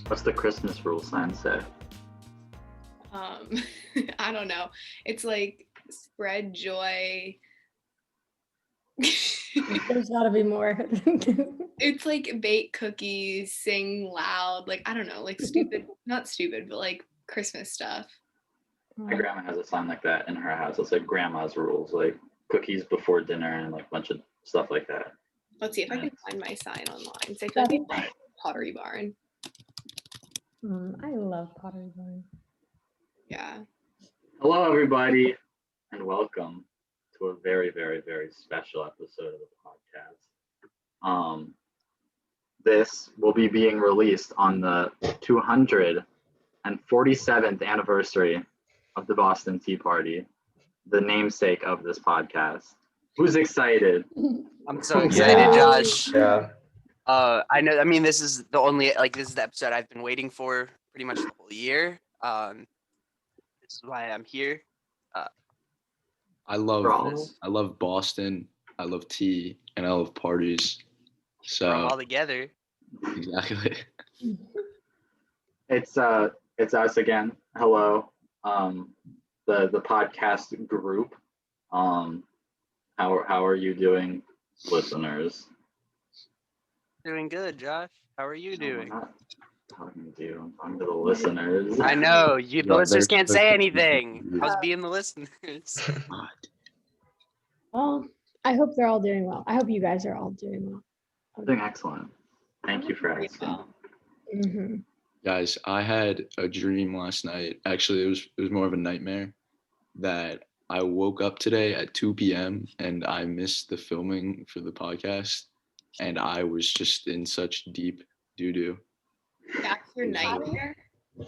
What's the Christmas rule sign say? I don't know. It's like spread joy. There's gotta be more. It's like bake cookies, sing loud, like I don't know, like stupid, not stupid, but like Christmas stuff. My grandma has a sign like that in her house. It's like grandma's rules, like cookies before dinner and like a bunch of stuff like that. Let's see if I can find my sign online. So I feel like it's like Pottery Barn. I love Pottery Barn. Yeah. Hello, everybody, and welcome to a very, very, very special episode of the podcast. This will be being released on the 247th anniversary of the Boston Tea Party, the namesake of this podcast. Who's excited? I'm so excited, Josh. Yeah. I know. I mean, this is the episode I've been waiting for pretty much the whole year. This is why I'm here. I love Boston. I love tea, and I love parties. So We're all together. Exactly. It's us again. Hello, the podcast group. How are you doing, listeners? Doing good, Josh. How are you doing? I'm not talking to you. I'm talking to the listeners. I know the Yeah, listeners they're- can't say anything. Yeah. How's being the listeners? Well, I hope they're all doing well. I hope you guys are all doing well. I'm doing excellent. Thank you for asking. Mm-hmm. Guys, I had a dream last night. Actually, it was more of a nightmare that I woke up today at 2 p.m. and I missed the filming for the podcast, and I was just in such deep doo-doo. That's your nightmare?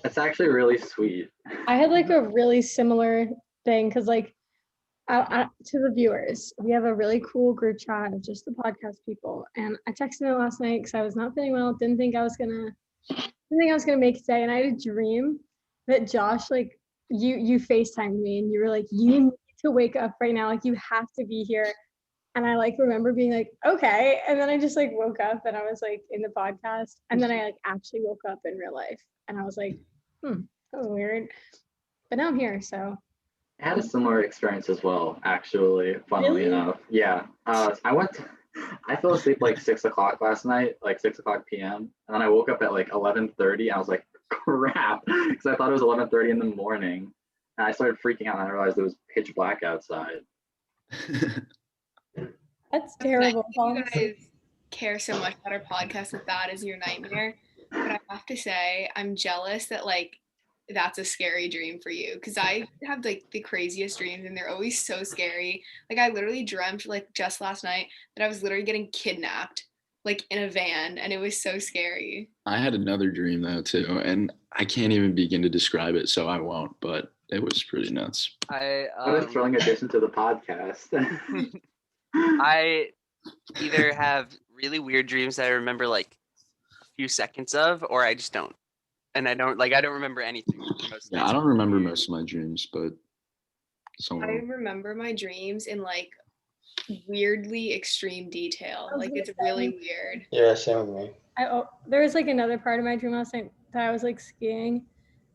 That's actually really sweet. I had like a really similar thing because like to the viewers, we have a really cool group chat of just the podcast people, and I texted them last night because I was not feeling well. Didn't think I was gonna make it today, and I had a dream that Josh, like you FaceTimed me and you were like, you need to wake up right now, like you have to be here. And I like remember being like, okay, and then I just like woke up and I was like in the podcast, and then I like actually woke up in real life, and I was like, that was weird, but now I'm here, so. I had a similar experience as well, actually, funnily enough. Yeah. I fell asleep like 6 o'clock last night, like 6 o'clock p.m. And then I woke up at like 11:30. I was like, crap, because I thought it was 11:30 in the morning. And I started freaking out and I realized it was pitch black outside. That's terrible. You guys care so much about our podcast that is your nightmare. But I have to say, I'm jealous that like that's a scary dream for you, because I have like the craziest dreams and they're always so scary. Like I literally dreamt like just last night that I was literally getting kidnapped like in a van, and it was so scary. I had another dream though too, and I can't even begin to describe it, so I won't, but it was pretty nuts. What a thrilling addition to the podcast. I either have really weird dreams that I remember like a few seconds of, or I just don't. And I don't remember anything. Yeah, I don't remember most of my dreams, but I remember my dreams in like weirdly extreme detail. Like it's really weird. Yeah, same with me. There was like another part of my dream last night that I was like skiing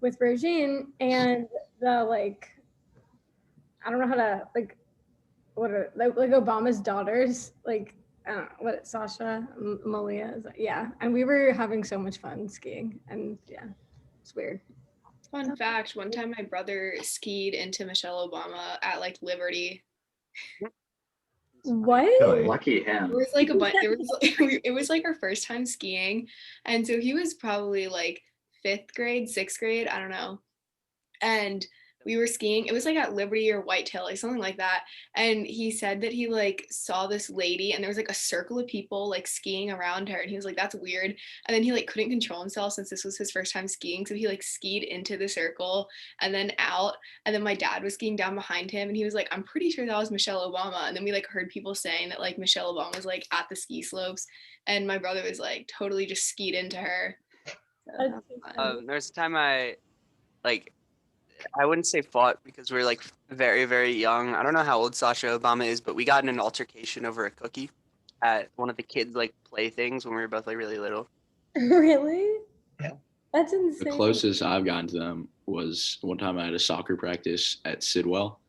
with Regine, and the like, I don't know how to like, like Obama's daughters, like I don't know what Sasha, Malia is, yeah, and we were having so much fun skiing, and yeah, it's weird. Fun fact: one time my brother skied into Michelle Obama at like Liberty. What? Lucky him. It was like it was like our first time skiing, and so he was probably like 5th grade, 6th grade, I don't know, and we were skiing. It was like at Liberty or Whitetail, like something like that. And he said that he like saw this lady and there was like a circle of people like skiing around her. And he was like, that's weird. And then he like couldn't control himself since this was his first time skiing. So he like skied into the circle and then out. And then my dad was skiing down behind him. And he was like, I'm pretty sure that was Michelle Obama. And then we like heard people saying that like Michelle Obama was like at the ski slopes. And my brother was like totally just skied into her. So, there's a time I wouldn't say fought because we were like very, very young. I don't know how old Sasha Obama is, but we got in an altercation over a cookie at one of the kids' like play things when we were both like really little. Really? Yeah. That's The insane. closest I've gotten to them was one time I had a soccer practice at Sidwell,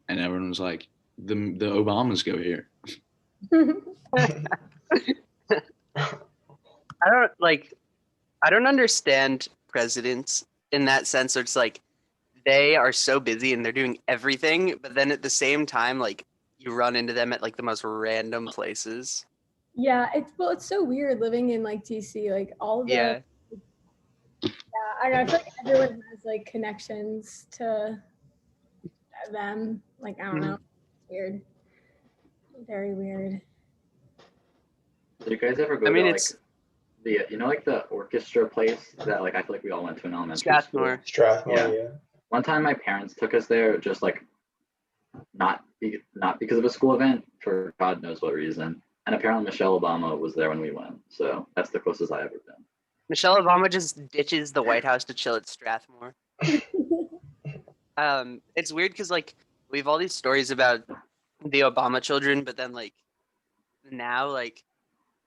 and everyone was like, "The Obamas go here." I don't understand presidents in that sense. Where it's like they are so busy and they're doing everything, but then at the same time, like you run into them at like the most random places. Yeah, it's so weird living in like DC. Like all the Yeah. I feel like everyone has like connections to them. Like I don't know. It's weird. Very weird. Did you guys ever go I mean, to it's like like the orchestra place that like I feel like we all went to in elementary school? Strathmore. Strathmore, Yeah. yeah. One time my parents took us there just like not because of a school event for God knows what reason. And apparently Michelle Obama was there when we went. So that's the closest I ever been. Michelle Obama just ditches the White House to chill at Strathmore. It's weird because like we have all these stories about the Obama children, but then like now like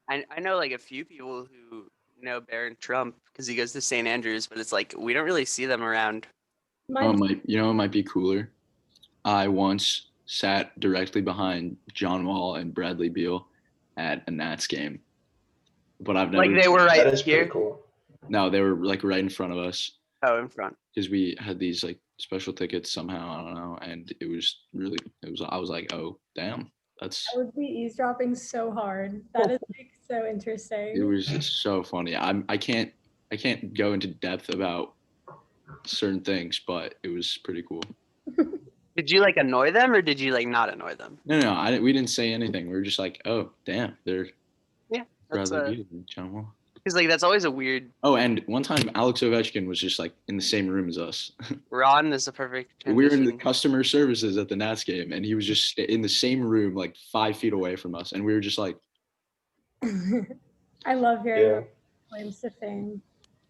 I know like a few people who know Barron Trump because he goes to St. Andrews, but it's like we don't really see them around. Mine, It might be cooler. I once sat directly behind John Wall and Bradley Beal at a Nats game, but I've never. Like they were That right is pretty here. cool. No, they were like right in front of us Oh, in front. because we had these like special tickets somehow. I don't know, and it was really. I was like, oh damn, that's. I would be eavesdropping so hard. That is like so interesting. It was just so funny. I can't go into depth about certain things, but it was pretty cool. Did you like annoy them or did you like not annoy them? No, we didn't say anything. We were just like, oh damn, they're That's Bradley Beal and John Wall. because like that's always a weird. Oh, and one time Alex Ovechkin was just like in the same room as us. Ron is a perfect. We were in the transition. customer services at the Nats game, and he was just in the same room, like 5 feet away from us, and we were just like, I love hearing Yeah. claims to fame.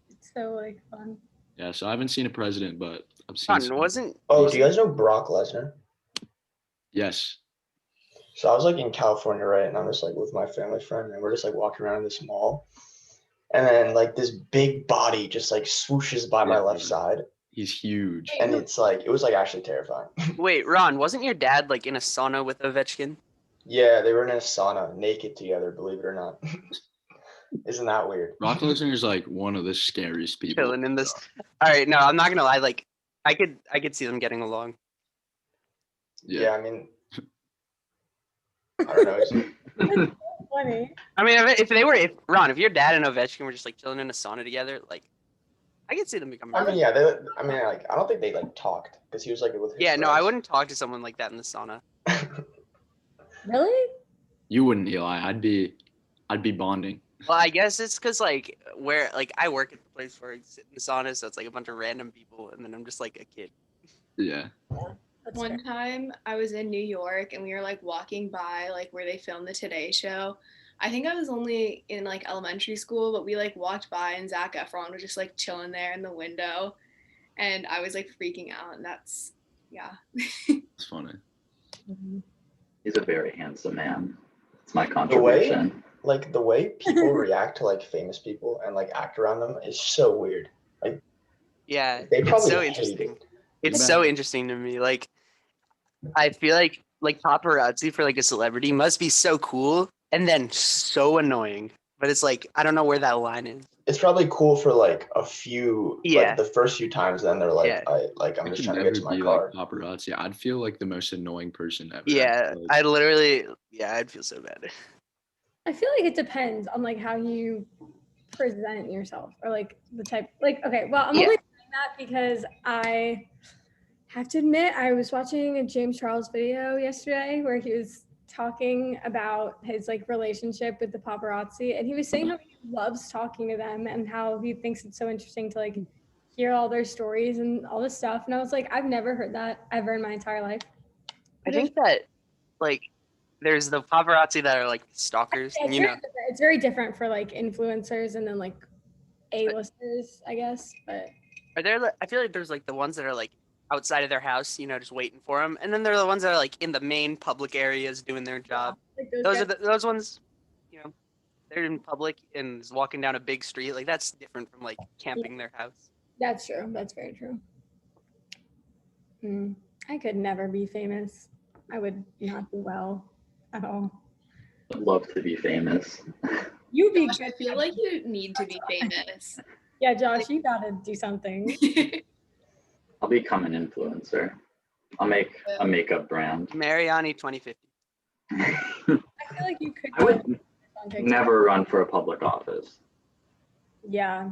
It's so like fun. yeah. So I haven't seen a president, but I've seen. Ron some. wasn't. Oh, do you guys know Brock Lesnar? Yes. So I was like in California, right? And I'm just like with my family friend, and we're just like walking around in this mall. And then like this big body just like swooshes by my Yeah, left yeah. side. He's huge. And it's like, it was like actually terrifying. Wait, Ron, wasn't your dad like in a sauna with Ovechkin? Yeah, they were in a sauna naked together, believe it or not. Isn't that weird? Brock Lesnar is like one of the scariest people. Chilling in this. All right, no, I'm not gonna lie. Like, I could see them getting along. Yeah, I mean, I don't know. It's funny. I mean, if Ron, if your dad and Ovechkin were just like chilling in a sauna together, like, I could see them becoming. I mean, yeah, like, I don't think they like talked because he was like with his Yeah, no, I friends. wouldn't talk to someone like that in the sauna. Really? You wouldn't, Eli. I'd be bonding. Well, I guess it's because like where like I work at the place where I sit in the sauna, so it's like a bunch of random people, and then I'm just like a kid. Yeah. That's fair. One time I was in New York and we were like walking by like where they filmed the Today Show. I think I was only in like elementary school, but we like walked by and Zac Efron was just like chilling there in the window, and I was like freaking out. And that's It's funny. Mhm. He's a very handsome man. It's my The way, contribution. like the way people react to like famous people and like act around them is so weird. Yeah, They it's probably so hate interesting. it. It's Yeah. so interesting to me. Like, I feel like paparazzi for like a celebrity must be so cool and then so annoying. But it's like I don't know where that line is. It's probably cool for like a few, Yeah. like the first few times. Then they're like, Yeah. I'm I just could trying to never get to my be car. like paparazzi. I'd feel like the most annoying person ever. Yeah, Like, I'd feel so bad. I feel like it depends on like how you present yourself or like the type. Like, okay, well, I'm Yeah. only saying that because I have to admit I was watching a James Charles video yesterday where he was talking about his like relationship with the paparazzi, and he was saying how he loves talking to them and how he thinks it's so interesting to like hear all their stories and all this stuff. And I was like, I've never heard that ever in my entire life. I think that like there's the paparazzi that are like stalkers, Yeah, you know. it's very different for like influencers and then like A-listers, I guess. But Are there? I feel like there's like the ones that are like outside of their house, you know, just waiting for them, and then there are the ones that are like in the main public areas doing their job. like Those are guys- those ones, you know, they're in public and is walking down a big street, like that's different from like camping their house. That's true. That's very true. I could never be famous. I would not do well at all. I'd love to be famous. You'd be Josh, I feel like you need to be famous. Yeah, Josh, you gotta do something. I'll become an influencer. I'll make a makeup brand. Mariani 2050. I feel like you could. I would on TikTok. never run for a public office. Yeah.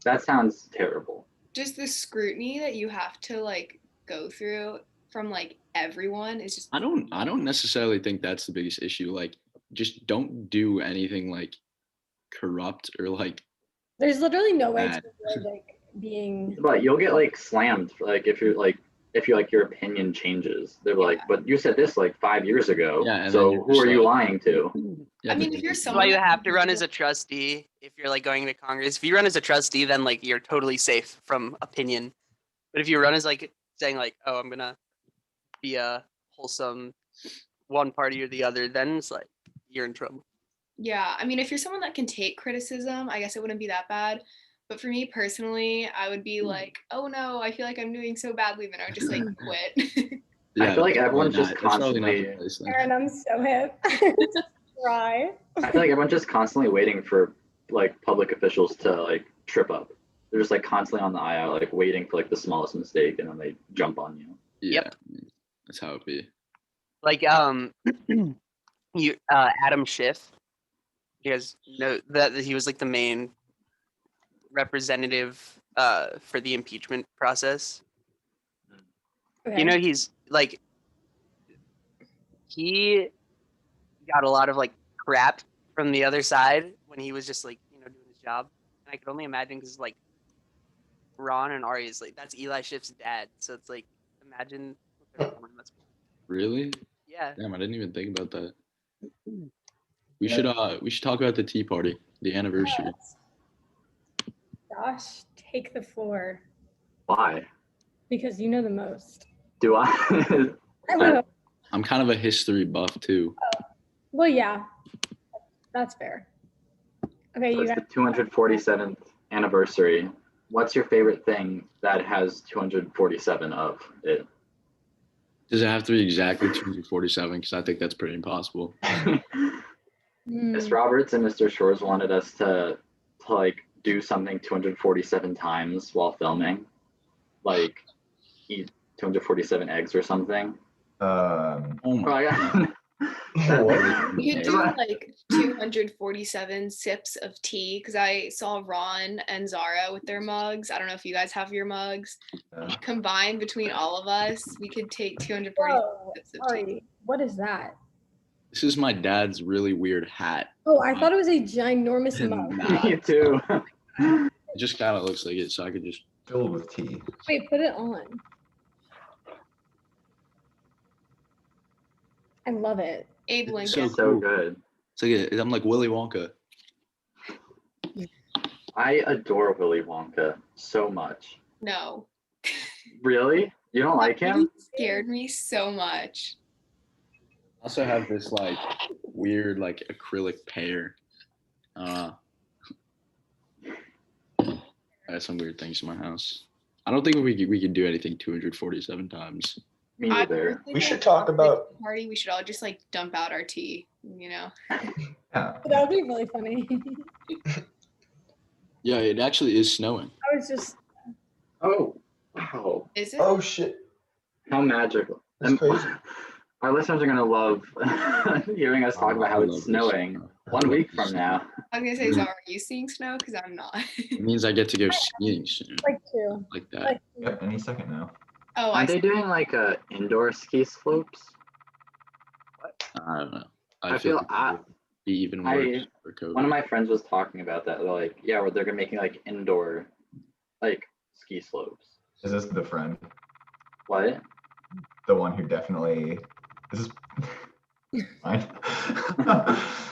That sounds terrible. Just the scrutiny that you have to like go through from like everyone is just. I don't necessarily think that's the biggest issue. Like, just don't do anything like corrupt or like. There's literally no way Bad. to avoid like being. But you'll get like slammed for, like if your opinion changes. They're like, but you said this like 5 years ago. Yeah, and then so you're who just are you like- lying to? Yeah, I mean, if you're That's someone why you that have to can run do as a trustee if you're like going to Congress. If you run as a trustee, then like you're totally safe from opinion. But if you run as like saying like, oh, I'm gonna be a wholesome one party or the other, then it's like you're in trouble. Yeah, I mean, if you're someone that can take criticism, I guess it wouldn't be that bad. But for me personally, I would be like, oh no, I feel like I'm doing so badly, then I would just like quit. I feel like everyone's probably just not. That's probably not the constantly- place then. Aaron, I'm so hip. Try. I feel like everyone's just constantly waiting for like public officials to like trip up. They're just like constantly on the eye out, like waiting for like the smallest mistake, and then they jump on you. Yeah, that's how it be. Like you Adam Schiff. You guys know that he was like the main representative for the impeachment process. Okay. You know, he's like he got a lot of like crap from the other side when he was just like, you know, doing his job. And I could only imagine because like Ron and Ari is like that's Eli Schiff's dad. So it's like imagine what their family must be. Really? Yeah. Damn, I didn't even think about that. We should talk about the Tea Party, the anniversary. Josh, take the floor Why? because you know the most. Do I? I will. I'm kind of a history buff too. Well, yeah, that's fair. Okay, So you it's guys. the 247th anniversary. What's your favorite thing that has 247 of it? Does it have to be exactly 247? Because I think that's pretty impossible. Miss Roberts and Mr. Shores wanted us to like do something 247 times while filming, like eat 247 eggs or something. Oh Oh my my god. What? You could do Yeah. like 247 sips of tea because I saw Ron and Zara with their mugs. I don't know if you guys have your mugs. Combined between all of us, we could take 240 Whoa, sips of tea. Ari, what is that? This is my dad's really weird hat. Oh, I thought it was a ginormous mug. Nah, Me too. it just kind of looks like it, so I could just. Filled with tea. Wait, put it on. I love it. Abe It's Lincoln. so So cool. good. It's like I'm like Willy Wonka. I adore Willy Wonka so much. No. Really? You don't like him? You scared me so much. I also have this like weird like acrylic pear. I have some weird things in my house. I don't think we could do anything 247 times. Me I neither. personally We think should talk for the about- party. We should all just like dump out our tea. You know. Yeah. That would be really funny. Yeah, it actually is snowing. I was just. Oh, wow. Is it? Oh shit. How magical. That's And crazy. our listeners are going to love hearing us talk about how I love it's this. snowing 1 week from now. I was gonna say, Zara, are you seeing snow? Because I'm not. It means I get to go skiing soon, Like two. like that. Like Yep. Any second now. Oh, I Aren't they see. doing like indoor ski slopes? I don't know. I feel like it would be even I- worse for COVID. One of my friends was talking about that. They're like, yeah, where they're making like indoor like ski slopes. Is this the friend? What? The one who definitely. This is. Fine.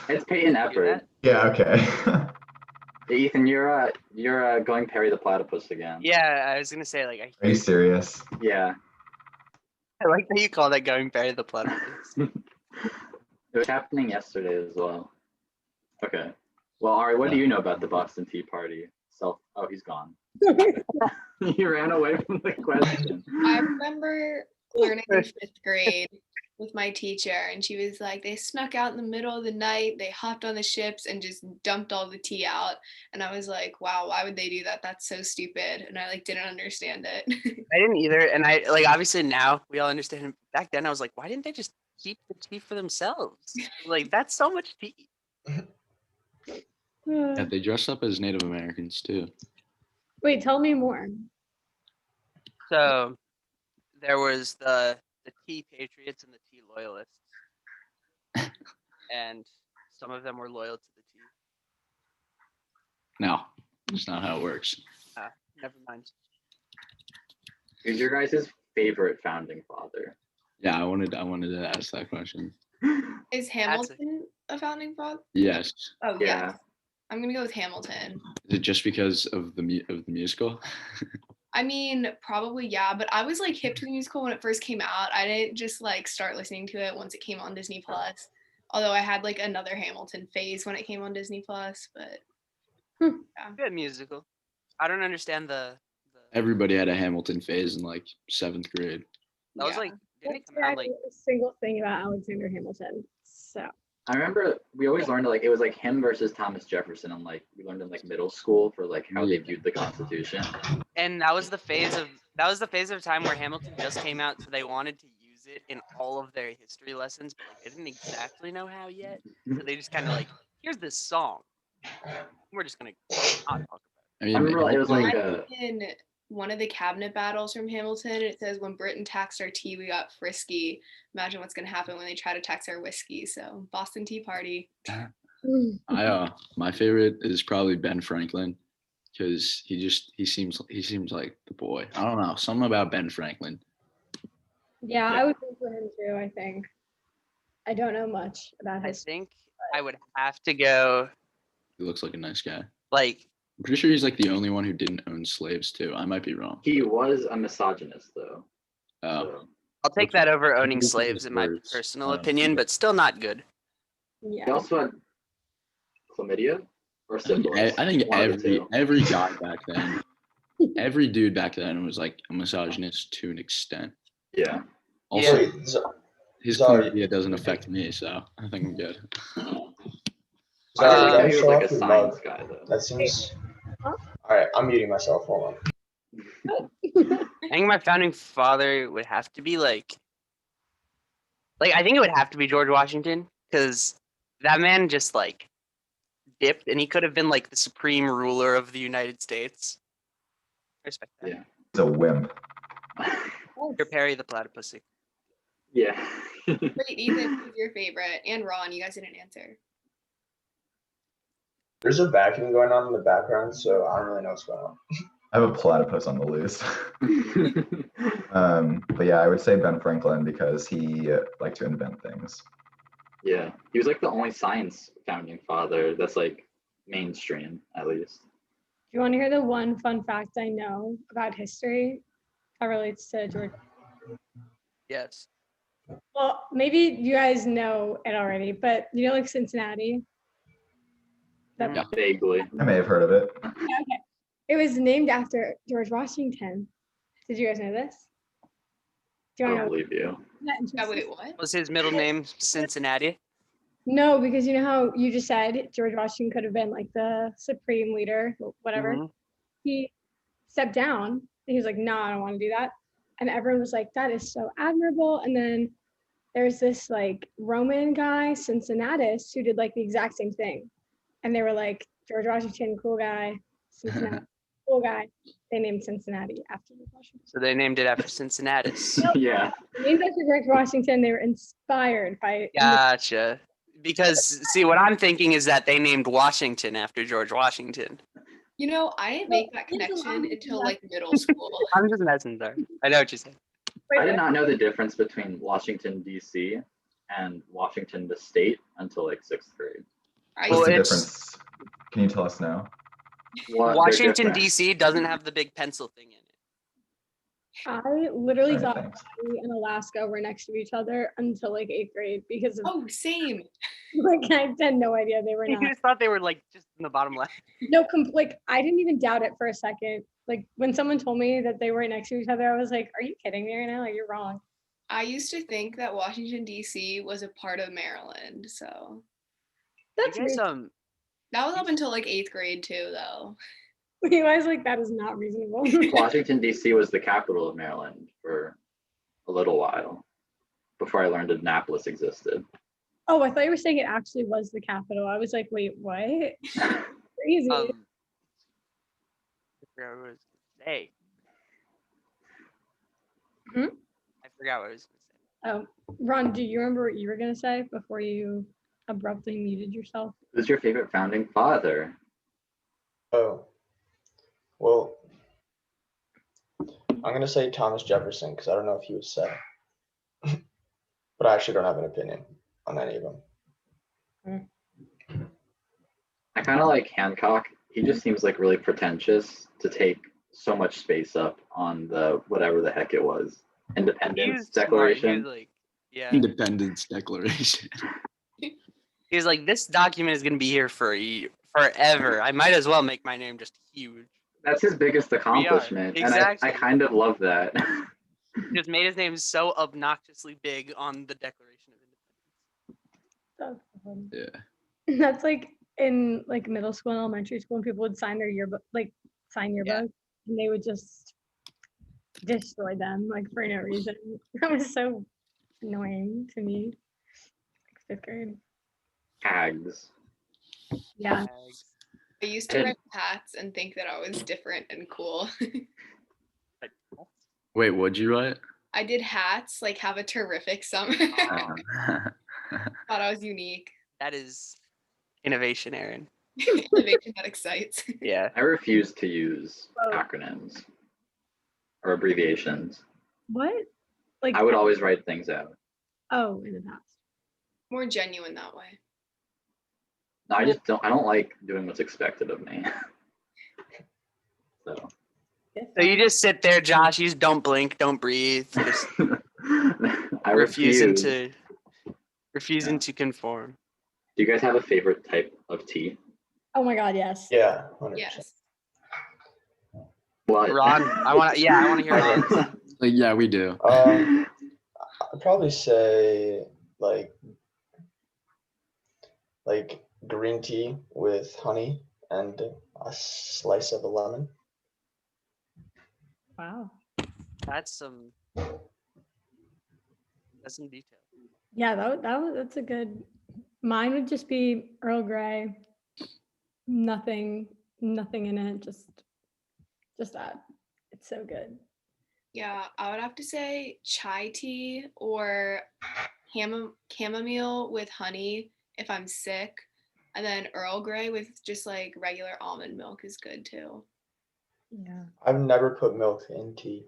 It's Peyton Efford. Yeah. Okay. Hey, Ethan, you're going Perry the Platypus again. Yeah, I was gonna say like Are you serious? Yeah. I like that you call that going Barry the Platypus. It was happening yesterday as well. Okay. Well, Ari, what do you know about the Boston Tea Party? Oh, he's gone. He ran away from the question. I remember learning in 5th grade with my teacher, and she was like, they snuck out in the middle of the night, they hopped on the ships and just dumped all the tea out. And I was like, wow, why would they do that? That's so stupid. And I like didn't understand it. I didn't either, and I like obviously now we all understand. Back then, I was like, why didn't they just keep the tea for themselves? Like that's so much tea. Yeah, they dress up as Native Americans too. Wait, tell me more. So there was the tea patriots and the tea loyalists, and some of them were loyal to the tea. No, that's not how it works. Never mind. Who's your guys' favorite founding father? Yeah, I wanted to ask that question. Is Hamilton a founding father? Yes. Oh, Yeah. yes. I'm going to go with Hamilton. Is it just because of the musical? I mean, probably, yeah, but I was like hip to the musical when it first came out. I didn't just like start listening to it once it came on Disney Plus. Although I had like another Hamilton phase when it came on Disney Plus, but yeah. Good musical. I don't understand the Everybody had a Hamilton phase in like 7th grade. that was Yeah. like didn't it That's come out like a single thing about Alexander Hamilton. So I remember we always learned like it was like him versus Thomas Jefferson, and like we learned in like middle school for like how they Yeah. viewed the Constitution. and that was the phase of time where Hamilton just came out, so they wanted to use it in all of their history lessons, but like they didn't exactly know how yet. So they just kind of like, here's this song. We're just gonna not talk about I I mean, remember it was like In one of the cabinet battles from Hamilton, it says, when Britain taxed our tea, we got frisky. Imagine what's going to happen when they try to tax our whiskey. So Boston Tea Party. my favorite is probably Ben Franklin because he seems like the boy. I don't know, something about Ben Franklin. yeah, I would vote for him too, I think. I don't know much about it. I his. think I would have to go He looks like a nice guy. like I'm pretty sure he's like the only one who didn't own slaves too. I might be wrong. he was a misogynist though. Oh, So. I'll take that over owning These are slaves his in my words. personal opinion, but still not good. He Yeah. also had chlamydia or syphilis. I think One of the two. every guy back then, every dude back then was like a misogynist to an extent. Yeah. Also, Yeah. Wait, his sorry. chlamydia doesn't affect me, so I think I'm good. I Sorry, didn't know don't he was show like off a your science mug. guy though. That seems. Huh? All right, I'm muting myself. Hold on. I think my founding father would have to be like I think it would have to be George Washington, because that man just like dipped, and he could have been like the supreme ruler of the United States. I respect that. Yeah. He's a wimp. Or Perry the Platypus. Yeah. Wait, Ethan, who's your favorite? And Ron, you guys didn't answer. There's a vacuum going on in the background, so I don't really know what's going on. I have a platypus on the loose. But yeah, I would say Ben Franklin because he liked to invent things. Yeah. He was like the only science founding father that's like mainstream, at least. Do you want to hear the one fun fact I know about history that relates to George? Yes. Well, maybe you guys know it already, but you know, like Cincinnati? Yeah. Vaguely. I may have heard of it. Okay. It was named after George Washington. Did you guys know this? Do I you don't want to know? believe you. Isn't that Oh, interesting? wait, what? Was his middle name Cincinnati? No, because you know how you just said George Washington could have been like the supreme leader, whatever. Mhm. He stepped down and he was like, no, I don't want to do that. And everyone was like, that is so admirable. And then there's this like Roman guy, Cincinnatus, who did like the exact same thing. And they were like, George Washington, cool guy, Cincinnati, cool guy. They named Cincinnati after George Washington. So they named it after Cincinnatus. Yeah. Named after George Washington, they were inspired by. Gotcha. Because see, what I'm thinking is that they named Washington after George Washington. You know, I didn't make that connection until like middle school. I'm just messing there. I know what you're saying. I did not know the difference between Washington, D.C. and Washington, the state until like 6th grade. I Well, What's the it's- difference? Can you tell us now? What they're Washington different. D.C. doesn't have the big pencil thing in it. I literally Sorry, thought thanks. Hawaii and Alaska were next to each other until like 8th grade because of Oh, same. like I had no idea they were You not. just thought they were like just in the bottom left. No, like I didn't even doubt it for a second. Like when someone told me that they were next to each other, I was like, "Are you kidding me right now? Like you're wrong." I used to think that Washington D.C. was a part of Maryland, so That's You guys, reasonable. that was up until like 8th grade too, though. I was like, that is not reasonable. Washington, D.C. was the capital of Maryland for a little while before I learned Annapolis existed. Oh, I thought you were saying it actually was the capital. I was like, wait, what? Crazy. I forgot what I was gonna say. Hmm? I forgot what I was gonna say. Oh, Ron, do you remember what you were gonna say before you abruptly muted yourself? Who's your favorite founding father? Oh, well, I'm gonna say Thomas Jefferson because I don't know if he was said, but I actually don't have an opinion on any of them. I kind of like Hancock. He just seems like really pretentious to take so much space up on the whatever the heck it was. He Independence was smart. He Declaration. was like, yeah. Independence Declaration. He was like, this document is gonna be here for forever. I might as well make my name just huge. That's his biggest accomplishment. Exactly. And I kind of love that. He just made his name so obnoxiously big on the Declaration of Independence. That's fun. Yeah. That's like in like middle school and elementary school when people would sign their yearbook, sign Yeah. yearbook, and they would just destroy them like for no reason. That was so annoying to me. Like 5th grade. Tags. Yeah. I used to wear hats and think that I was different and cool. Wait, what'd you write? I did hats, like have a terrific summer. Um, Thought I was unique. That is innovation, Aaron. Innovation that excites. Yeah. I refuse to use Oh. acronyms or abbreviations. What? Like I would always write things out. oh, in the past. More genuine that way. No, I just don't. I don't like doing what's expected of me. So. So you just sit there, Josh. You just don't blink, don't breathe. Just I refusing refuse. to conform. Do you guys have a favorite type of tea? Oh my god, yes. Yeah, 100%. Yes. What? Ron, I want to hear Ron. Like, yeah, we do. I'd probably say like green tea with honey and a slice of a lemon. Wow. That's some detail. Yeah, that's a good. Mine would just be Earl Grey. Nothing in it. Just that. It's so good. Yeah, I would have to say chai tea or chamomile with honey if I'm sick. And then Earl Grey with just like regular almond milk is good too. Yeah. I've never put milk in tea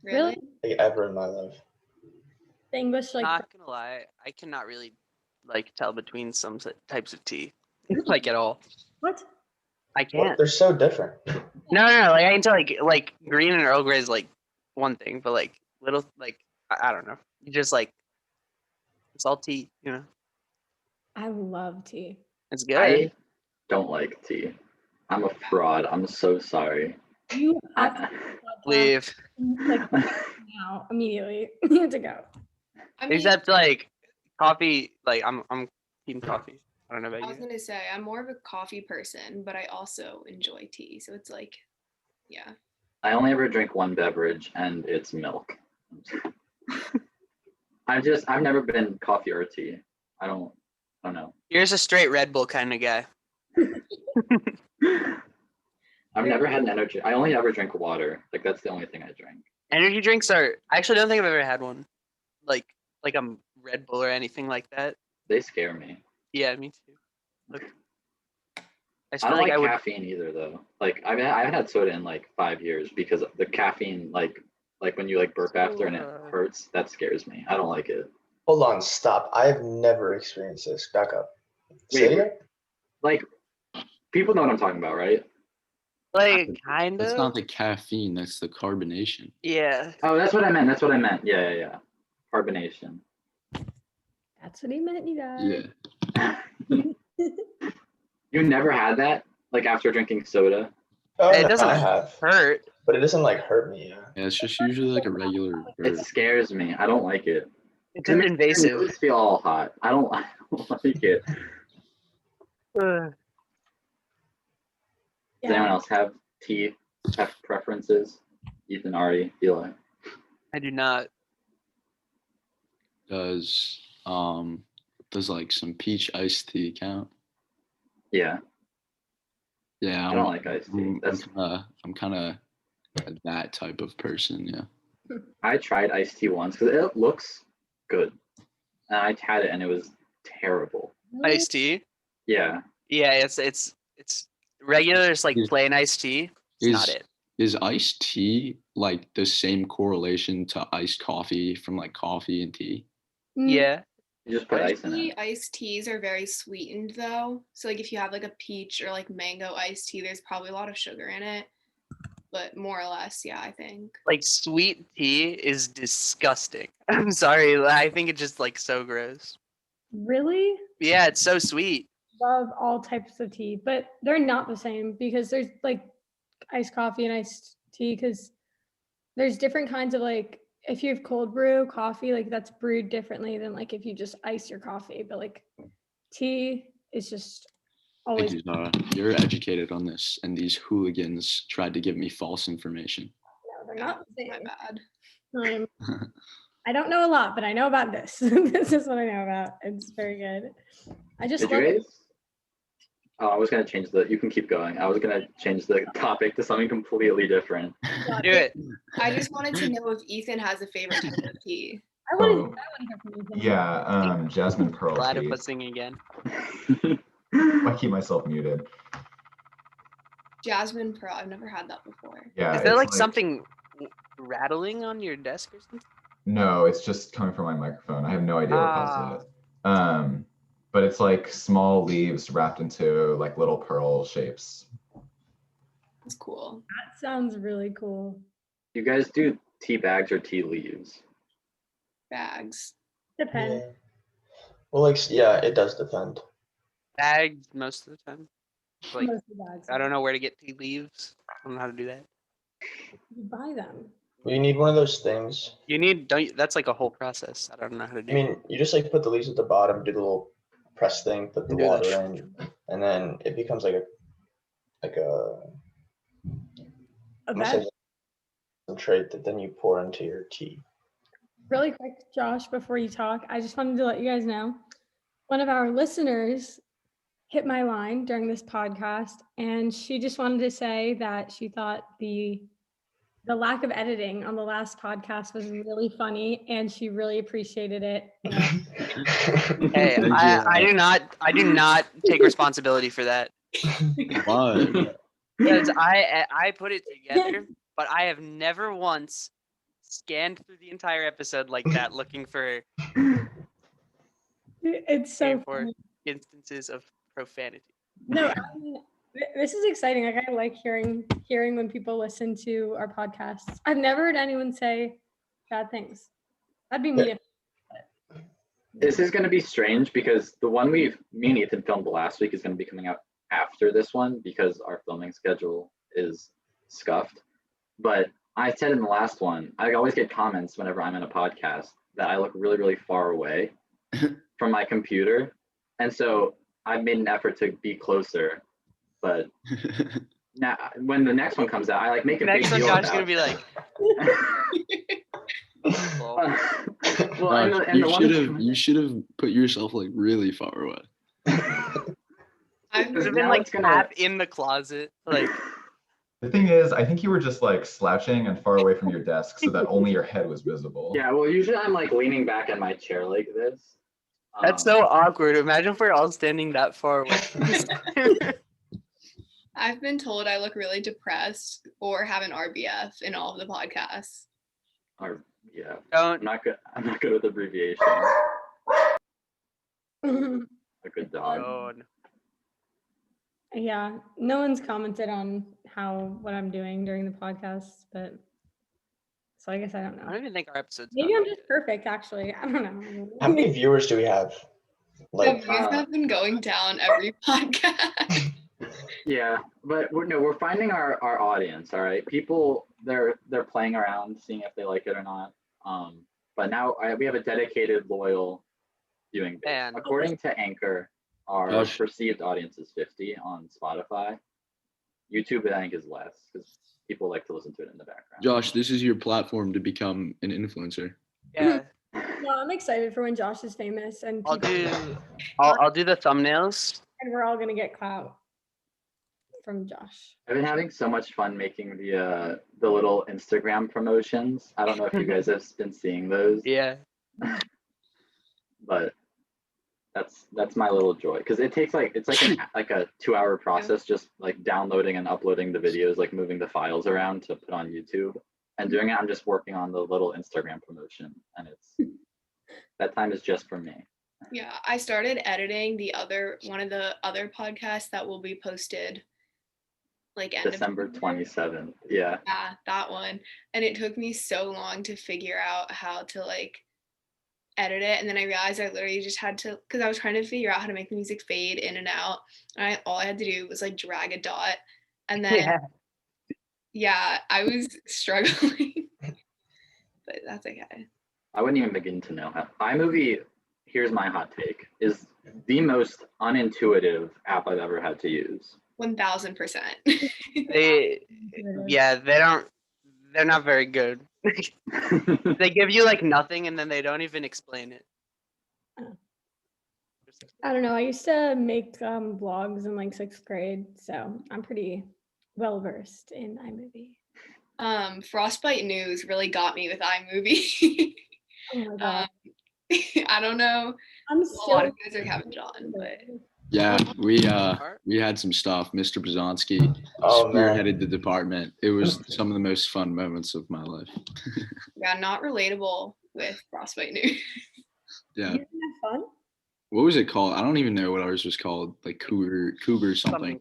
Really? like ever in my life. The English like Not gonna lie, I cannot really like tell between some types of tea, like at all. what? I Well, can't. they're so different. No, like I can tell like green and Earl Grey is like one thing, but like little like I don't know. You just like it's all tea, you know. I love tea. It's good. I don't like tea. I'm a fraud. I'm so sorry. You have to Leave. like now immediately. You have to go. I mean, Except like coffee. Like I'm team coffee. I don't know I about was you. gonna say I'm more of a coffee person, but I also enjoy tea. So it's like, yeah. I only ever drink one beverage, and it's milk. I've never been coffee or tea. I don't know. You're just a straight Red Bull kind of guy. I've never had an energy. I only ever drink water. Like that's the only thing I drink. Energy drinks are. I actually don't think I've ever had one. Like a Red Bull or anything like that. They scare me. Yeah, me too. Look, I just I feel don't like like I would. caffeine either, though. Like I haven't had soda in like 5 years because the caffeine, like when you like burp after and it hurts, that scares me. I don't like it. Hold on, stop. I have never experienced this. Back up. Say it Wait, again? like people know what I'm talking about, right? Like kind That's of. not the caffeine. That's the carbonation. Yeah. Oh, that's what I meant. That's what I meant. Yeah. Carbonation. That's what he meant, you guys. Yeah. You never had that? Like after drinking soda? Oh, It no, doesn't I have, hurt. but it doesn't like hurt me. Yeah. Yeah, it's just usually like a regular It burp. scares me. I don't like it. It's It makes my invasive. nose feel all hot. I don't like it. Does anyone else have preferences? Ethan, Ari, Eli. I do not. Does like some peach iced tea count? Yeah, Yeah, I don't like iced tea. I'm kind of that type of person. Yeah. I tried iced tea once because it looks good, and I had it and it was terrible. Iced tea. Yeah, Yeah, it's regular. It's like Is- plain iced tea. It's not it. Is iced tea like the same correlation to iced coffee from like coffee and tea? Yeah. you just put ice in Usually it. iced teas are very sweetened though. So like if you have like a peach or like mango iced tea, there's probably a lot of sugar in it. But more or less, yeah, I think. Like sweet tea is disgusting. I'm sorry. I think it's just like so gross. Really? Yeah, it's so sweet. Love all types of tea, but they're not the same because there's like iced coffee and iced tea because there's different kinds of like if you have cold brew coffee, like that's brewed differently than like if you just ice your coffee. But like tea is just Thank always you, Zara. You're educated on this, and these hooligans tried to give me false information. no, they're not the My same. bad. I don't know a lot, but I know about this. This is what I know about. It's very good. I just Did you love guys? Oh, I was gonna change you can keep going. I was gonna change the topic to something completely different. Do it. I just wanted to know if Ethan has a favorite type of tea. I want Oh, to hear from you. Ethan. yeah, jasmine pearl tea. Platypusing again. I keep myself muted. Jasmine pearl. I've never had that before. Yeah, Is there it's like something rattling on your desk or something? No, it's just coming from my microphone. I have no idea what caused Ah. it. But it's like small leaves wrapped into like little pearl shapes. It's cool. That sounds really cool. You guys do tea bags or tea leaves? Bags. Depends. Yeah. Well, like yeah, it does depend. Bags most of the time. Like Most of the bags. I don't know where to get tea leaves. I don't know how to do that. You buy them. Well, you need one of those things. That's like a whole process. I don't know how to do. I mean, you just like put the leaves at the bottom, do the little press thing, put the Do that water shit. in, and then it becomes like a almost Okay. like a concentrate that then you pour into your tea. Really quick, Josh, before you talk, I just wanted to let you guys know one of our listeners hit my line during this podcast, and she just wanted to say that she thought the lack of editing on the last podcast was really funny, and she really appreciated it. And Hey, Thank you. I do not take responsibility for that. Why? Because I put it together, but I have never once scanned through the entire episode like that looking for it's so for funny. instances of profanity. No, I mean, this is exciting. Like I like hearing when people listen to our podcasts. I've never heard anyone say bad things. That'd be me. This is gonna be strange because the one me and Ethan filmed last week is gonna be coming out after this one because our filming schedule is scuffed. But I said in the last one, I always get comments whenever I'm in a podcast that I look really, really far away from my computer. And so I've made an effort to be closer. But now when the next one comes out, I like make a big Next one, deal Josh's about gonna be like, well, Josh, and the one you should have put yourself like really far away. I've "Has it Now been like it's gonna- half in the closet?" Like, The thing is, I think you were just like slouching and far away from your desk so that only your head was visible. Yeah, well, usually I'm like leaning back in my chair like this. that's so awkward. Imagine if we're all standing that far away. I've been told I look really depressed or have an RBF in all of the podcasts. Or, yeah, Don't. I'm not good with abbreviations. A good dog. Oh, no. Yeah, no one's commented on what I'm doing during the podcast, but so I guess I don't I know. don't even think our episodes. Maybe I'm just perfect, actually. I don't know. How many viewers do we have? The Like, views have been going down every podcast. Yeah, but we're finding our audience. All right, people they're playing around, seeing if they like it or not. But now we have a dedicated, loyal viewing base. And According to Anchor, our Josh. perceived audience is 50 on Spotify. YouTube, I think, is less because people like to listen to it in the background. Josh, this is your platform to become an influencer. yeah, No, I'm excited for when Josh is famous and I'll people, do the thumbnails. and we're all gonna get clout from Josh. I've been having so much fun making the little Instagram promotions. I don't know if you guys have been seeing those, Yeah. but that's my little joy because it takes it's like a 2-hour process just like downloading and uploading the videos, like moving the files around to put on YouTube and doing it. I'm just working on the little Instagram promotion, and that time is just for me. Yeah, I started editing one of the other podcasts that will be posted like end December of 27th. Yeah. Yeah, that one. And it took me so long to figure out how to like edit it. And then I realized I literally just had to, because I was trying to figure out how to make the music fade in and out. And all I had to do was like drag a dot. And then yeah, I was struggling. But that's okay. I wouldn't even begin to know how. iMovie, here's my hot take, is the most unintuitive app I've ever had to use. 1000%. They're not very good. They give you like nothing and then they don't even explain it. I don't know. I used to make vlogs in like 6th grade, so I'm pretty well versed in iMovie. Frostbite News really got me with iMovie. Oh my god. I don't know. I'm A still lot of guys are having John, but Yeah, we had some stuff. Mr. Brzezinski Oh, man. spearheaded the department. It was some of the most fun moments of my life. yeah, not relatable with Frostbite News. Yeah. You didn't have fun? What was it called? I don't even know what ours was called. Like Cougar something.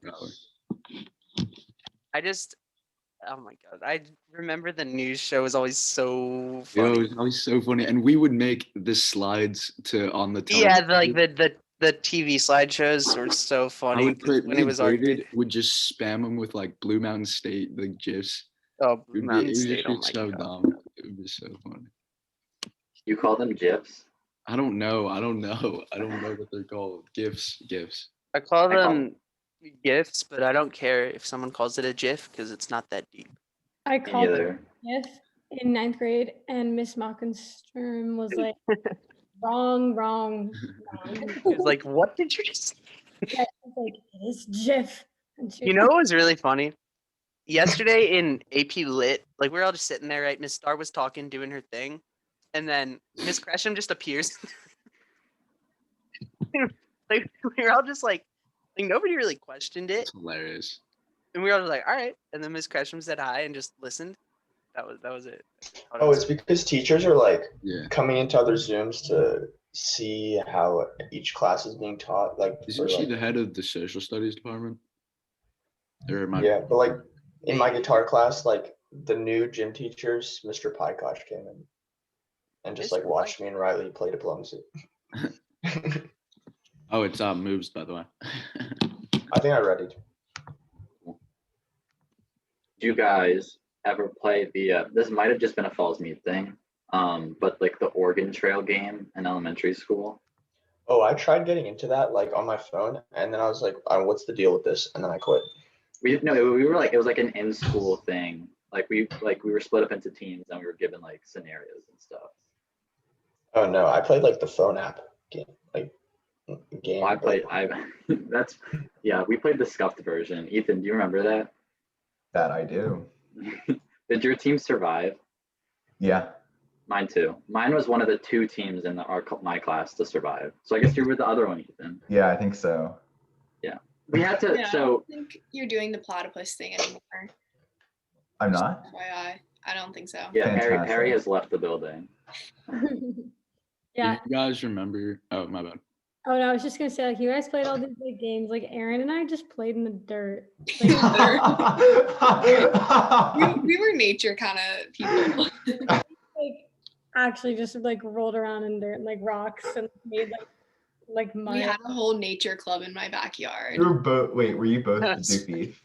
Oh my god, I remember the news show was always so You know, funny. it was always so funny, and we would make the slides on the Yeah, television. the TV slideshows were so funny when it was our David would just spam them with like Blue Mountain State, like gifs. Oh, It would Mountain be State, oh my so god. dumb. It would be so funny. You call them GIFs? I don't know what they're called. Gifs. I call I call them GIFs, but I don't care if someone calls it a GIF because it's not that deep. I called Neither. it in 9th grade, and Miss Mockenstrom was like, wrong. It's like, what did you just? Yeah, she's like, it is GIF. And she You know what was really funny? Yesterday in AP Lit, like we were all just sitting there, right? Miss Star was talking, doing her thing, and then Miss Gresham just appears. Like we were all just like nobody really questioned it, It's hilarious. and we were all just like, all right. And then Miss Gresham said hi and just listened. That was it. Oh, it's because teachers are like Yeah. coming into other Zooms to see how each class is being taught. Like, Isn't for, she like, the head of the social studies department? Or am I? yeah, but like in my guitar class, like the new gym teachers, Mr. Pykosh came in and just like Mr. watched me and Riley play diplomacy. Oh, it's moves, by the way. I think I readied. Do you guys ever play this might have just been a Falls Mead thing, but like the Oregon Trail game in elementary school? Oh, I tried getting into that like on my phone, and then I was like, what's the deal with this? And then I quit. We were like, it was like an in-school thing. Like we were split up into teams and we were given like scenarios and stuff. Oh no, I played like the phone app game, like game. We played the scuffed version. Ethan, do you remember that? That I do. Did your team survive? Yeah. Mine too. Mine was one of the 2 teams in my class to survive. So I guess you were the other one, Ethan. Yeah, I think so. Yeah. We had to, Yeah, I so don't think you're doing the platypus thing anymore. I'm not? FYI. I don't think so. yeah, Perry Fantastic. has left the building. yeah, Do you guys remember? Oh, my bad. Oh no, I was just gonna say, like, you guys played all these like games. Like Aaron and I just played in the dirt. We were nature kind of people. Like actually just like rolled around in dirt and like rocks and made like mud. We had a whole nature club in my backyard. You were both. Wait, were you both Duke Beef?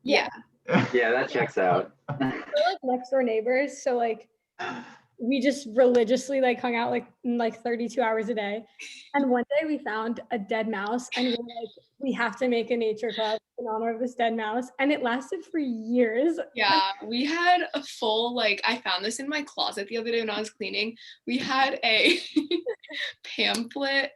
Yeah. Yeah, that checks out. We're like next door neighbors, so like we just religiously like hung out like 32 hours a day. And one day we found a dead mouse and we were like, we have to make a nature club in honor of this dead mouse. And it lasted for years. Yeah, we had a full, like, I found this in my closet the other day when I was cleaning. We had a pamphlet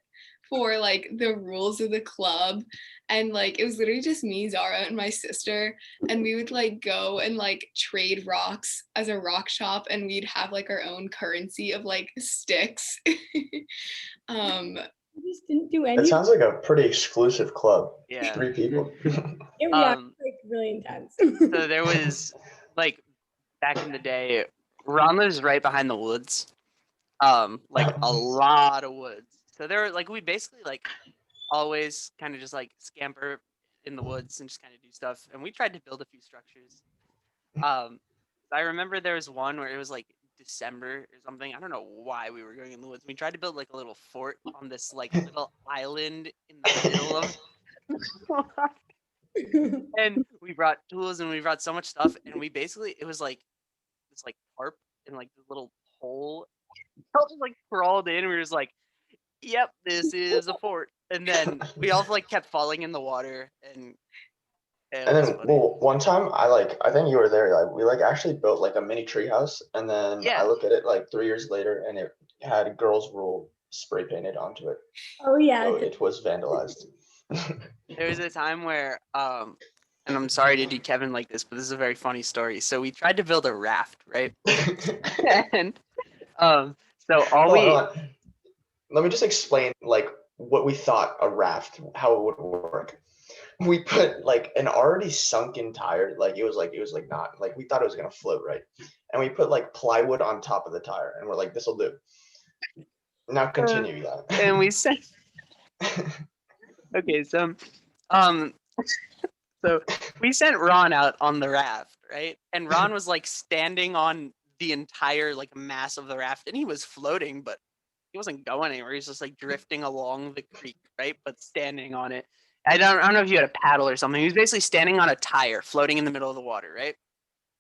for like the rules of the club, and like it was literally just me, Zara, and my sister, and we would like go and like trade rocks as a rock shop, and we'd have like our own currency of like sticks. We just didn't do That anything. sounds like a pretty exclusive club. Yeah. 3 people. It was like really intense. So there was like back in the day, Ron lives right behind the woods. Like a lot of woods. So there were like we basically like always kind of just like scamper in the woods and just kind of do stuff. And we tried to build a few structures. I remember there was one where it was like December or something. I don't know why we were going in the woods. We tried to build like a little fort on this like little island in the middle of and we brought tools and we brought so much stuff, and we basically it was like this like tarp in like this little hole. I just like crawled in and we were just like, yep, this is a fort. And then we all like kept falling in the water, and And then, well, one time I think you were there. Like, we like actually built like a mini tree house, and then Yeah. I look at it like 3 years later, and it had girls' rule spray painted onto it. Oh yeah. So it was vandalized. There was a time where and I'm sorry to do Kevin like this, but this is a very funny story. So we tried to build a raft, right? And so all Hold we on. Let me just explain like what we thought a raft, how it would work. We put like an already sunken tire, like it was like not like we thought it was gonna float, right? And we put like plywood on top of the tire, and we're like, this will do. Now continue that. and we said okay, so so we sent Ron out on the raft, right? And Ron was like standing on the entire like mass of the raft, and he was floating, but he wasn't going anywhere. He was just like drifting along the creek, right? But standing on it. I don't know if you had a paddle or something. He was basically standing on a tire, floating in the middle of the water, right?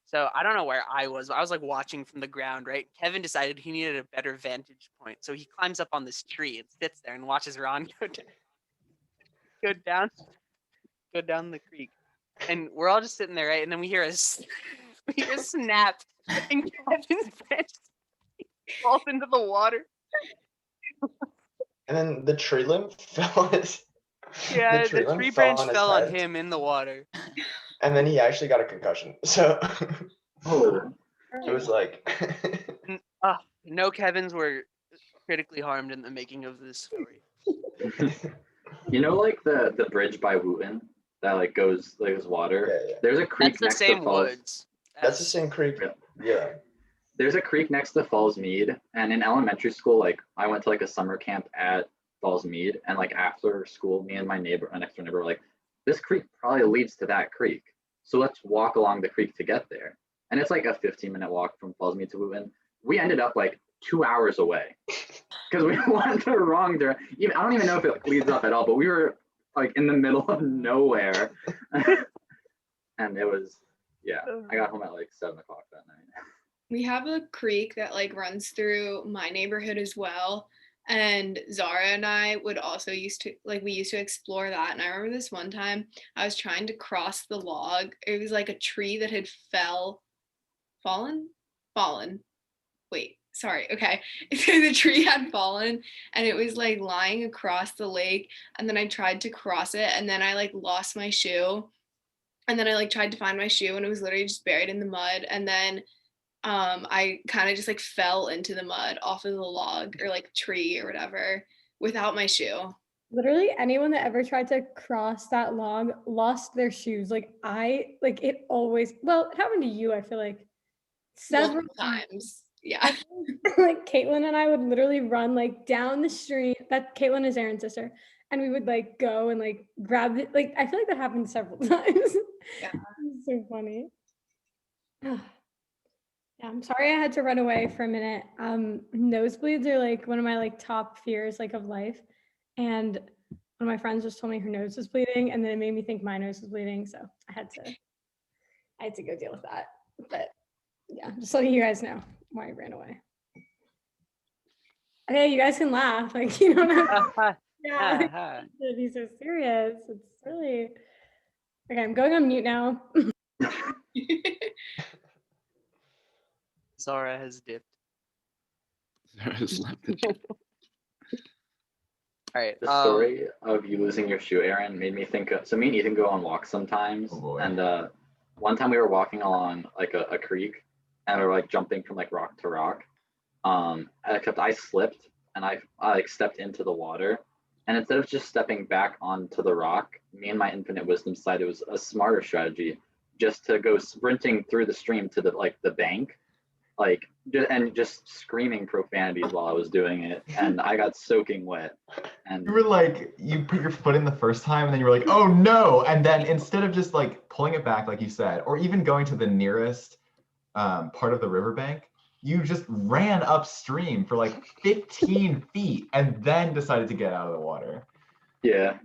So I don't know where I was. I was like watching from the ground, right? Kevin decided he needed a better vantage point, so he climbs up on this tree and sits there and watches Ron go down the creek, and we're all just sitting there, right? And then we hear a snap, and Kevin's branch falls into the water. And then the tree limb fell on his. Yeah, the limb tree branch his fell on head, him in the water. and then he actually got a concussion. So Oh, it was like. No Kevins were critically harmed in the making of this story. you know, like the bridge by Wooten that like goes water. Yeah. There's a creek That's the next same to Falls. woods. That's the same creek. Yeah. There's a creek next to Falls Mead, and in elementary school, like I went to like a summer camp at Falls Mead, and like after school, me and my next door neighbor were like, this creek probably leads to that creek, so let's walk along the creek to get there. And it's like a 15-minute walk from Falls Mead to Wooten. We ended up like 2 hours away because we went the wrong direction. I don't even know if it leads up at all, but we were like in the middle of nowhere. And it was, yeah, I got home at like 7 o'clock that night. We have a creek that like runs through my neighborhood as well. And Zara and I would also used to explore that. And I remember this one time I was trying to cross the log. It was like a tree that had fallen. Wait, sorry. Okay. So the tree had fallen and it was like lying across the lake. And then I tried to cross it, and then I like lost my shoe. And then I like tried to find my shoe, and it was literally just buried in the mud. And then I kind of just like fell into the mud off of the log or like tree or whatever without my shoe. Literally anyone that ever tried to cross that log lost their shoes. It happened to you, I feel like several Multiple times. Yeah. Like Caitlin and I would literally run like down the street. That Caitlin is Aaron's sister, and we would like go and like grab it. Like I feel like that happened several times. Yeah. It's so funny. Yeah, I'm sorry I had to run away for a minute. Nosebleeds are like one of my like top fears like of life, and one of my friends just told me her nose was bleeding, and then it made me think my nose was bleeding, so I had to go deal with that. But yeah, just letting you guys know why I ran away. Okay, you guys can laugh. Like you don't have yeah, to be so serious. It's really okay. I'm going on mute now. Zara has dipped. Slapped it. All right. The story of you losing your shoe, Aaron, made me think of, so me and Ethan go on walks sometimes. Oh, boy. And one time we were walking along like a creek and we were like jumping from like rock to rock. Except I slipped and I like stepped into the water. And instead of just stepping back onto the rock, me and my infinite wisdom decided it was a smarter strategy just to go sprinting through the stream to the bank, like and just screaming profanities while I was doing it, and I got soaking wet. And You were like, you put your foot in the first time and then you were like, oh no. And then instead of just like pulling it back, like you said, or even going to the nearest part of the riverbank, you just ran upstream for like 15 feet and then decided to get out of the water. yeah.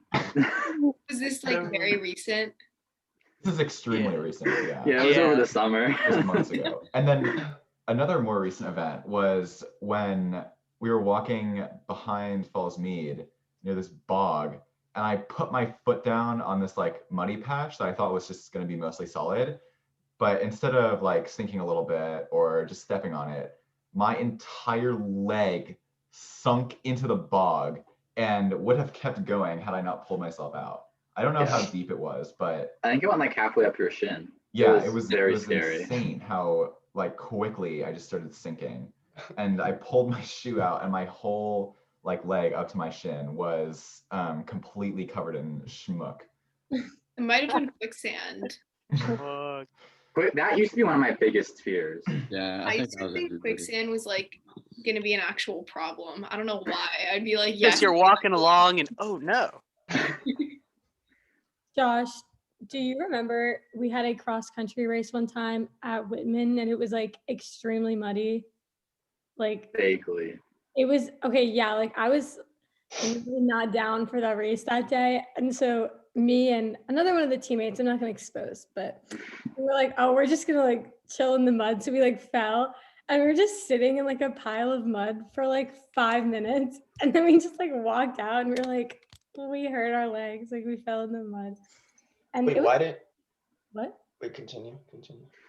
Was this like very recent? This is extremely recent, yeah. Yeah, it was over Yeah. the summer. Just months ago. And then another more recent event was when we were walking behind Falls Mead near this bog, and I put my foot down on this like muddy patch that I thought was just going to be mostly solid. But instead of like sinking a little bit or just stepping on it, my entire leg sunk into the bog and would have kept going had I not pulled myself out. I don't know how deep it was, but I think it went like halfway up your shin. yeah, it was very scary. Insane how like quickly I just started sinking. And I pulled my shoe out and my whole like leg up to my shin was completely covered in schmuck. It might have been quicksand. Fuck. That used to be one of my biggest fears. Yeah, I I used think that to was think everybody. quicksand was like gonna be an actual problem. I don't know why. I'd be like, Yes, yes. you're walking along and oh no. Josh, do you remember we had a cross country race one time at Whitman and it was like extremely muddy? Like Vaguely. it was okay, yeah, like I was really not down for that race that day. And so me and another one of the teammates, I'm not gonna expose, but we were like, oh, we're just gonna like chill in the mud. So we like fell and we were just sitting in like a pile of mud for like 5 minutes. And then we just like walked out and we were like, we hurt our legs, like we fell in the mud. And Wait, it was, why did? what? Wait, continue.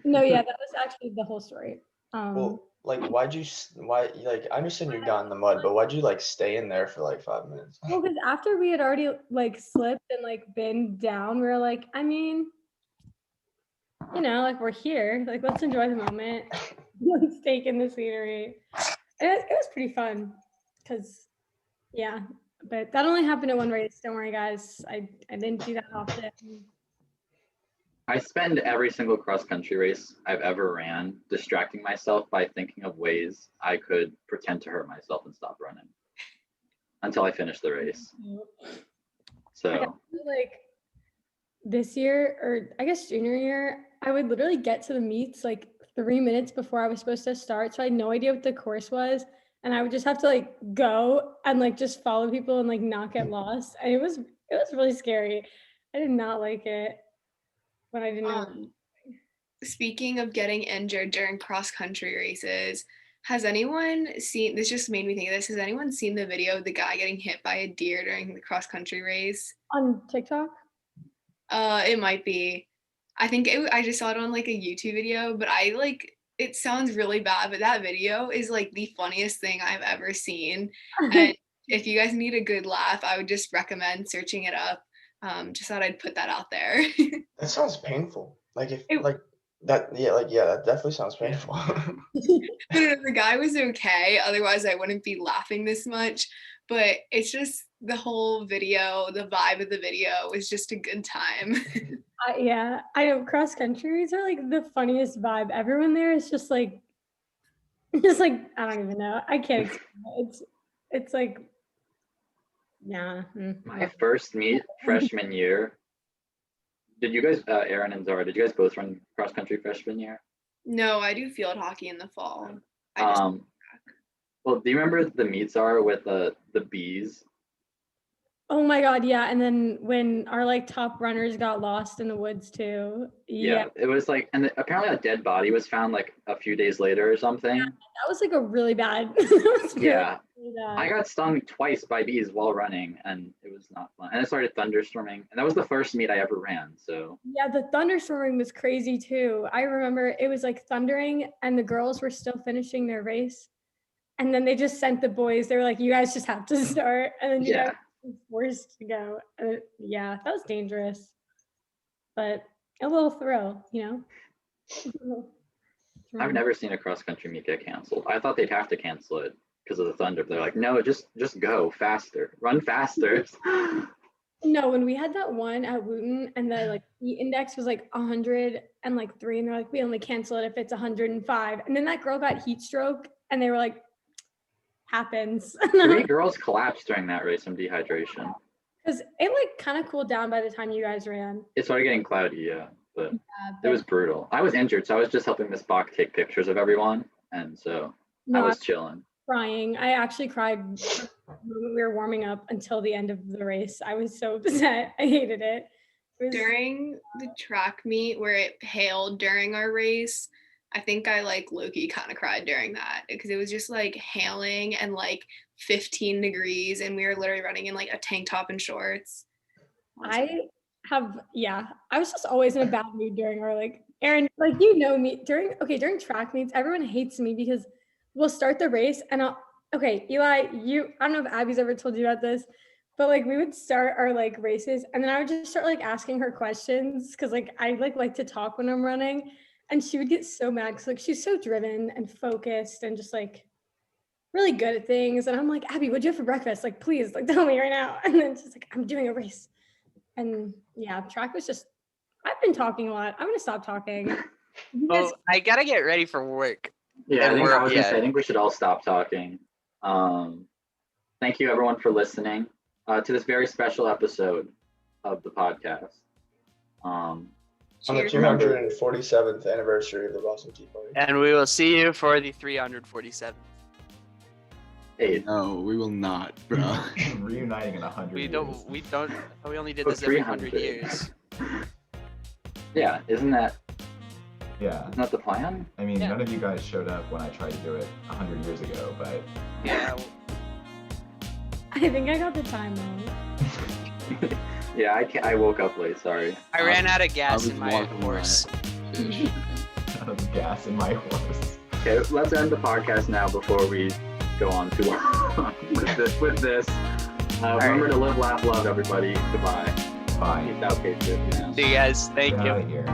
No, yeah, that was actually the whole story. Well, like, why, like, I understand you got in the mud, but why'd you, like, stay in there for, like, 5 minutes? Well, because after we had already like slipped and like been down, we were like, I mean, you know, like we're here, like let's enjoy the moment, let's take in the scenery. And it was pretty fun, because yeah, but that only happened at one race. Don't worry, guys. I didn't do that often. I spend every single cross country race I've ever ran distracting myself by thinking of ways I could pretend to hurt myself and stop running until I finish the race. So Like this year, or I guess junior year, I would literally get to the meets like 3 minutes before I was supposed to start. So I had no idea what the course was. And I would just have to like go and like just follow people and like not get lost. And it was really scary. I did not like it when I didn't know. Speaking of getting injured during cross country races, has anyone seen, this just made me think of this, has anyone seen the video of the guy getting hit by a deer during the cross country race? On TikTok? It might be. I think I just saw it on like a YouTube video, but I like, it sounds really bad, but that video is like the funniest thing I've ever seen. And if you guys need a good laugh, I would just recommend searching it up. Just thought I'd put that out there. That sounds painful. Like, if, It- like, that, yeah, that definitely sounds painful. No, the guy was okay. Otherwise, I wouldn't be laughing this much. But it's just the whole video, the vibe of the video was just a good time. Yeah, I know cross countries are like the funniest vibe. Everyone there is just like Just like, I don't even know. I can't explain it. It's like, yeah. My first meet freshman year. Did you guys, Aaron and Zara, did you guys both run cross country freshman year? No, I do field hockey in the fall. I just Well, do you remember the meets are with the bees? Oh my God, yeah. And then when our like top runners got lost in the woods too. Yeah. It was like, and apparently a dead body was found like a few days later or something. That was like a really bad. That was really, Yeah. really bad. I got stung twice by bees while running, and it was not fun. And it started thunderstorming, and that was the first meet I ever ran. So Yeah, the thunderstorming was crazy too. I remember it was like thundering and the girls were still finishing their race. And then they just sent the boys, they were like, you guys just have to start. And then you guys were forced to go. Yeah, that was dangerous. But a little thrill, you know? I've never seen a cross country meet get canceled. I thought they'd have to cancel it because of the thunder. But they're like, no, just go faster, run faster. No, when we had that one at Wooten and the like the index was like 103 and they're like, we only cancel it if it's 105. And then that girl got heat stroke and they were like, happens. 3 girls collapsed during that race from dehydration. Because it like kind of cooled down by the time you guys ran. It started getting cloudy, yeah, but it was brutal. I was injured, so I was just helping Miss Bach take pictures of everyone, and so I was chilling. Crying. I actually cried when we were warming up until the end of the race. I was so upset. I hated it. During the track meet where it hailed during our race, I think I like low-key kind of cried during that because it was just like hailing and like 15 degrees and we were literally running in like a tank top and shorts. I was just always in a bad mood during our like, Aaron, like, you know me, during track meets, everyone hates me because we'll start the race and Eli, I don't know if Abby's ever told you about this, but like we would start our like races and then I would just start like asking her questions because like I like to talk when I'm running. And she would get so mad because like she's so driven and focused and just like really good at things. And I'm like, Abby, what'd you have for breakfast? Like, please, like tell me right now. And then she's like, I'm doing a race. And yeah, track was just, I've been talking a lot. I'm gonna stop talking. Oh, I gotta get ready for work. Yeah, I think we should all stop talking. Thank you everyone for listening to this very special episode of the podcast. On the 247th anniversary of the Boston Tea Party. And we will see you for the 347th. Hey, No, we will not, bro. Reuniting in 100 We years. we only did this every 100 300. years. yeah, isn't that Yeah. the plan? I mean, Yeah. none of you guys showed up when I tried to do it 100 years ago, but Yeah. I think I got the time wrong. Yeah, I woke up late. Sorry. I ran out of I gas was in my walking horse. fish. out of gas in my horse. Okay, let's end the podcast now before we go on too long with this. Remember to live, laugh, love, everybody. Goodbye. Bye. Peace out, K-Trip. See you guys. Thank Get you. out of here.